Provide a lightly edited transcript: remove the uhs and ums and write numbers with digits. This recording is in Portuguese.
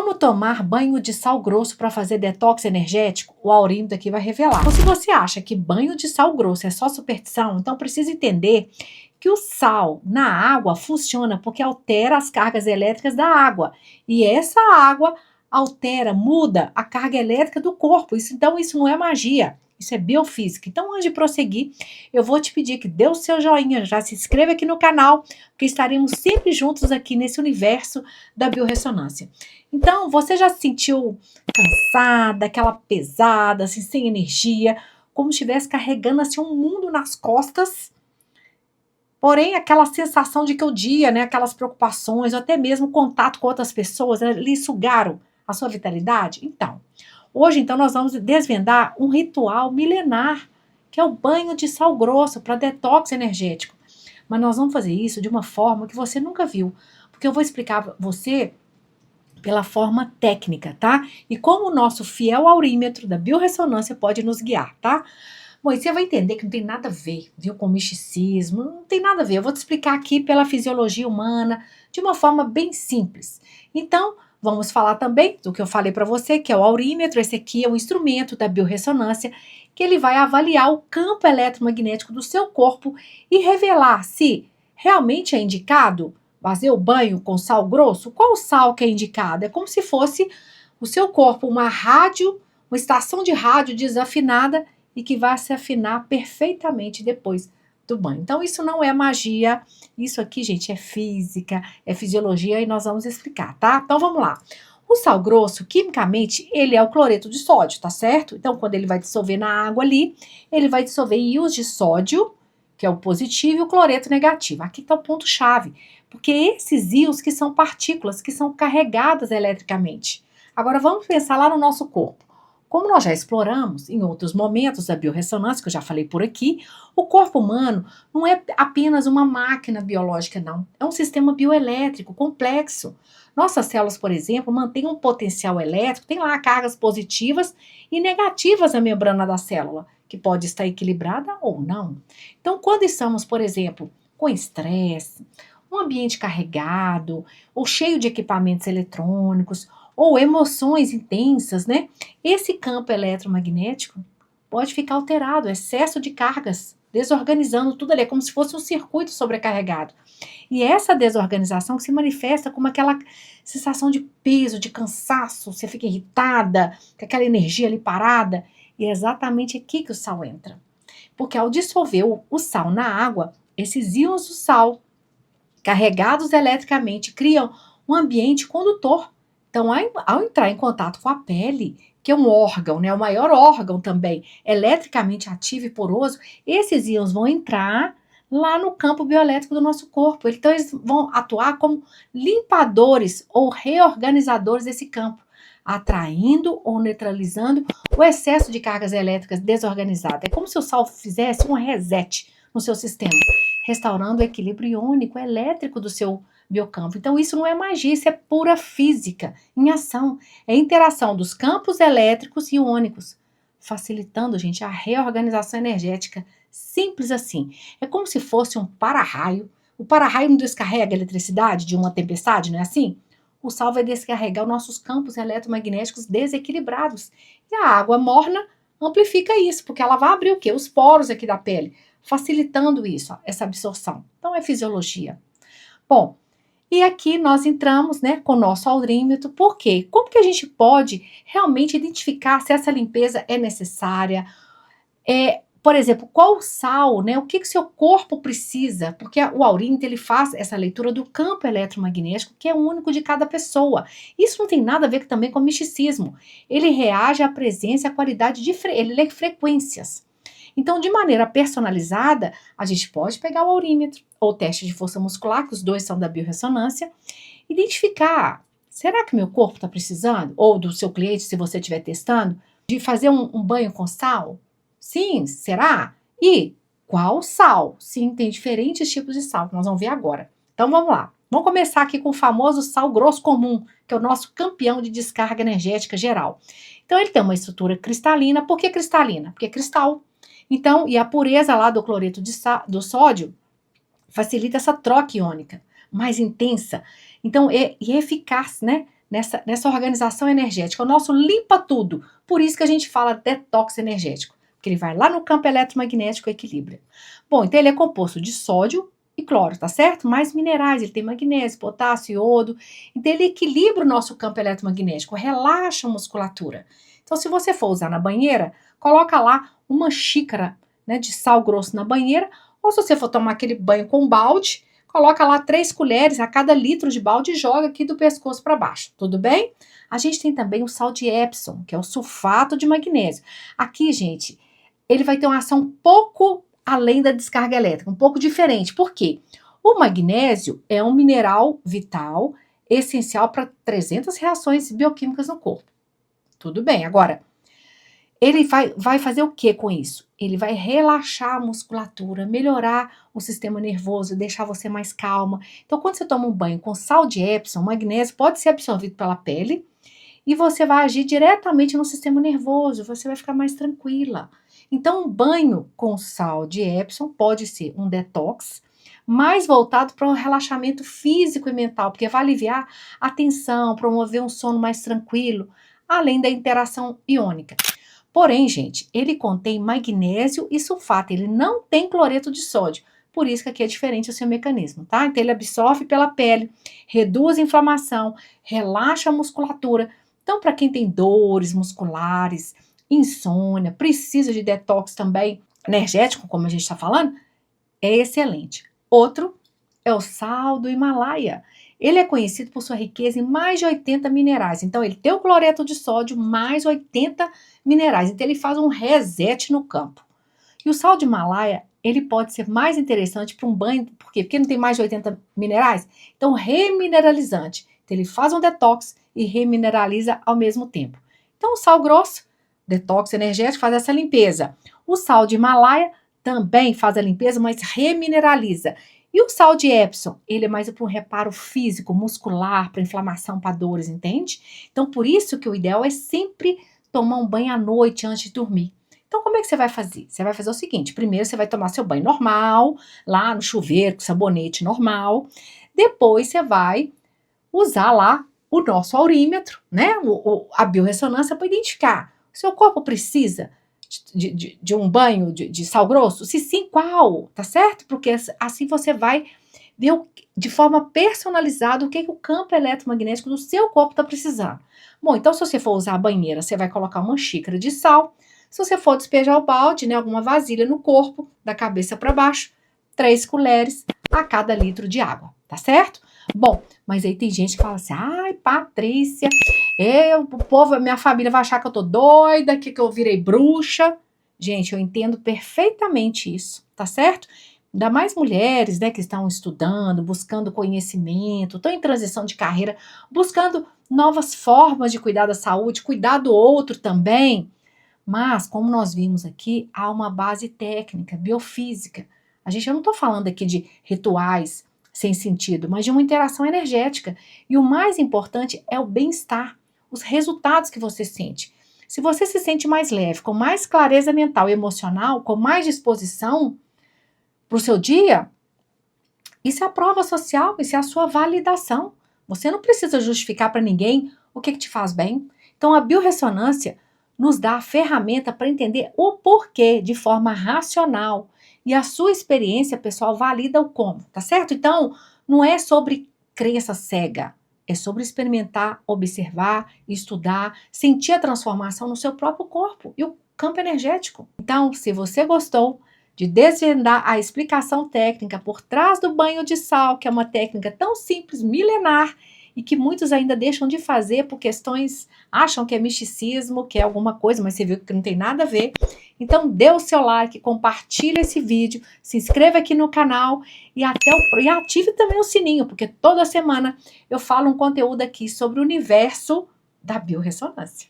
Como tomar banho de sal grosso para fazer detox energético? O Aurímetro aqui vai revelar. Então, se você acha que banho de sal grosso é só superstição, então precisa entender que o sal na água funciona porque altera as cargas elétricas da água. E essa água altera, muda a carga elétrica do corpo. Então, isso não é magia. Isso é biofísica. Então, antes de prosseguir, eu vou te pedir que dê o seu joinha, já se inscreva aqui no canal, porque estaremos sempre juntos aqui nesse universo da biorressonância. Então, você já se sentiu cansada, aquela pesada, assim, sem energia, como se estivesse carregando assim, um mundo nas costas? Porém, aquela sensação de que o dia, né, aquelas preocupações, ou até mesmo contato com outras pessoas, né, lhe sugaram a sua vitalidade? Então, hoje, então, nós vamos desvendar um ritual milenar, que é o banho de sal grosso para detox energético. Mas nós vamos fazer isso de uma forma que você nunca viu, porque eu vou explicar para você pela forma técnica, tá? E como o nosso fiel aurímetro da biorressonância pode nos guiar, tá? Bom, e você vai entender que não tem nada a ver, viu, com misticismo, não tem nada a ver. Eu vou te explicar aqui pela fisiologia humana, de uma forma bem simples. Então, vamos falar também do que eu falei para você, que é o aurímetro. Esse aqui é um instrumento da biorressonância, que ele vai avaliar o campo eletromagnético do seu corpo e revelar se realmente é indicado fazer o banho com sal grosso. Qual sal que é indicado? É como se fosse o seu corpo uma rádio, uma estação de rádio desafinada e que vai se afinar perfeitamente depois do banho. Então, isso não é magia, isso aqui, gente, é física, é fisiologia e nós vamos explicar, tá? Então, vamos lá. O sal grosso, quimicamente, ele é o cloreto de sódio, tá certo? Então, quando ele vai dissolver na água ali, ele vai dissolver íons de sódio, que é o positivo, e o cloreto negativo. Aqui está o ponto-chave, porque esses íons que são partículas, que são carregadas eletricamente. Agora, vamos pensar lá no nosso corpo. Como nós já exploramos em outros momentos da biorressonância, que eu já falei por aqui, o corpo humano não é apenas uma máquina biológica, não. É um sistema bioelétrico complexo. Nossas células, por exemplo, mantêm um potencial elétrico, tem lá cargas positivas e negativas na membrana da célula, que pode estar equilibrada ou não. Então, quando estamos, por exemplo, com estresse, um ambiente carregado, ou cheio de equipamentos eletrônicos, ou emoções intensas, né? Esse campo eletromagnético pode ficar alterado, excesso de cargas, desorganizando tudo ali, é como se fosse um circuito sobrecarregado. E essa desorganização se manifesta como aquela sensação de peso, de cansaço, você fica irritada, com aquela energia ali parada, e é exatamente aqui que o sal entra. Porque ao dissolver o sal na água, esses íons do sal, carregados eletricamente, criam um ambiente condutor. Então, ao entrar em contato com a pele, que é um órgão, né, o maior órgão também, eletricamente ativo e poroso, esses íons vão entrar lá no campo bioelétrico do nosso corpo. Então, eles vão atuar como limpadores ou reorganizadores desse campo, atraindo ou neutralizando o excesso de cargas elétricas desorganizadas. É como se o sal fizesse um reset no seu sistema, restaurando o equilíbrio iônico elétrico do seu biocampo. Então, isso não é magia, isso é pura física em ação. É a interação dos campos elétricos e iônicos, facilitando, gente, a reorganização energética. Simples assim. É como se fosse um para-raio. O para-raio não descarrega a eletricidade de uma tempestade, não é assim? O sal vai descarregar os nossos campos eletromagnéticos desequilibrados. E a água morna amplifica isso, porque ela vai abrir o quê? Os poros aqui da pele, facilitando isso, essa absorção. Então, é fisiologia. Bom, e aqui nós entramos, né, com o nosso aurímetro. Por quê? Como que a gente pode realmente identificar se essa limpeza é necessária? Por exemplo, qual sal, né? O que seu corpo precisa? Porque o aurímetro, ele faz essa leitura do campo eletromagnético, que é único de cada pessoa. Isso não tem nada a ver também com misticismo. Ele reage à presença e à qualidade ele lê frequências. Então, de maneira personalizada, a gente pode pegar o aurímetro ou o teste de força muscular, que os dois são da biorressonância, identificar, será que meu corpo está precisando? Ou do seu cliente, se você estiver testando, de fazer um banho com sal? Sim, será? E qual sal? Sim, tem diferentes tipos de sal, que nós vamos ver agora. Então, vamos lá. Vamos começar aqui com o famoso sal grosso comum, que é o nosso campeão de descarga energética geral. Então, ele tem uma estrutura cristalina. Por que cristalina? Porque é cristal. Então, e a pureza lá do cloreto do sódio facilita essa troca iônica mais intensa. Então, e eficaz, né? nessa organização energética. O nosso limpa tudo. Por isso que a gente fala detox energético. Porque ele vai lá no campo eletromagnético e equilibra. Bom, então ele é composto de sódio e cloro, tá certo? Mais minerais, ele tem magnésio, potássio, iodo. Então ele equilibra o nosso campo eletromagnético, relaxa a musculatura. Então se você for usar na banheira, coloca lá uma xícara, né, de sal grosso na banheira, ou se você for tomar aquele banho com balde, coloca lá 3 colheres a cada litro de balde e joga aqui do pescoço para baixo, tudo bem? A gente tem também o sal de Epsom, que é o sulfato de magnésio. Aqui, gente, ele vai ter uma ação um pouco além da descarga elétrica, um pouco diferente. Por quê? O magnésio é um mineral vital, essencial para 300 reações bioquímicas no corpo. Tudo bem, agora, ele vai fazer o que com isso? Ele vai relaxar a musculatura, melhorar o sistema nervoso, deixar você mais calma. Então, quando você toma um banho com sal de Epsom, o magnésio pode ser absorvido pela pele e você vai agir diretamente no sistema nervoso, você vai ficar mais tranquila. Então, um banho com sal de Epsom pode ser um detox, mais voltado para um relaxamento físico e mental, porque vai aliviar a tensão, promover um sono mais tranquilo, além da interação iônica. Porém, gente, ele contém magnésio e sulfato, ele não tem cloreto de sódio. Por isso que aqui é diferente o seu mecanismo, tá? Então ele absorve pela pele, reduz a inflamação, relaxa a musculatura. Então, para quem tem dores musculares, insônia, precisa de detox também energético, como a gente está falando, é excelente. Outro é o sal do Himalaia. Ele é conhecido por sua riqueza em mais de 80 minerais. Então, ele tem o cloreto de sódio mais 80 minerais. Então, ele faz um reset no campo. E o sal de Himalaia, ele pode ser mais interessante para um banho. Por quê? Porque não tem mais de 80 minerais. Então, remineralizante. Então, ele faz um detox e remineraliza ao mesmo tempo. Então, o sal grosso, detox energético, faz essa limpeza. O sal de Himalaia também faz a limpeza, mas remineraliza. E o sal de Epsom, ele é mais para um reparo físico, muscular, para inflamação, para dores, entende? Então, por isso que o ideal é sempre tomar um banho à noite antes de dormir. Então, como é que você vai fazer? Você vai fazer o seguinte, primeiro você vai tomar seu banho normal, lá no chuveiro, com sabonete normal. Depois você vai usar lá o nosso aurímetro, né? A biorressonância para identificar. O seu corpo precisa de um banho de sal grosso? Se sim, qual? Tá certo? Porque assim você vai ver de forma personalizada o que o campo eletromagnético do seu corpo está precisando. Bom, então se você for usar a banheira, você vai colocar uma xícara de sal. Se você for despejar o balde, né, alguma vasilha no corpo, da cabeça para baixo, 3 colheres a cada litro de água, tá certo? Bom, mas aí tem gente que fala assim, ai, Patrícia, o povo, minha família vai achar que eu tô doida, que eu virei bruxa. Gente, eu entendo perfeitamente isso, tá certo? Ainda mais mulheres, né, que estão estudando, buscando conhecimento, estão em transição de carreira, buscando novas formas de cuidar da saúde, cuidar do outro também. Mas, como nós vimos aqui, há uma base técnica, biofísica. Eu não estou falando aqui de rituais sem sentido, mas de uma interação energética. E o mais importante é o bem-estar, os resultados que você sente. Se você se sente mais leve, com mais clareza mental e emocional, com mais disposição para o seu dia, isso é a prova social, isso é a sua validação. Você não precisa justificar para ninguém o que te faz bem. Então, a biorressonância nos dá a ferramenta para entender o porquê de forma racional. E a sua experiência pessoal valida o como, tá certo? Então, não é sobre crença cega. É sobre experimentar, observar, estudar, sentir a transformação no seu próprio corpo e o campo energético. Então, se você gostou de desvendar a explicação técnica por trás do banho de sal, que é uma técnica tão simples, milenar, e que muitos ainda deixam de fazer por questões, acham que é misticismo, que é alguma coisa, mas você viu que não tem nada a ver. Então dê o seu like, compartilhe esse vídeo, se inscreva aqui no canal e ative também o sininho, porque toda semana eu falo um conteúdo aqui sobre o universo da biorressonância.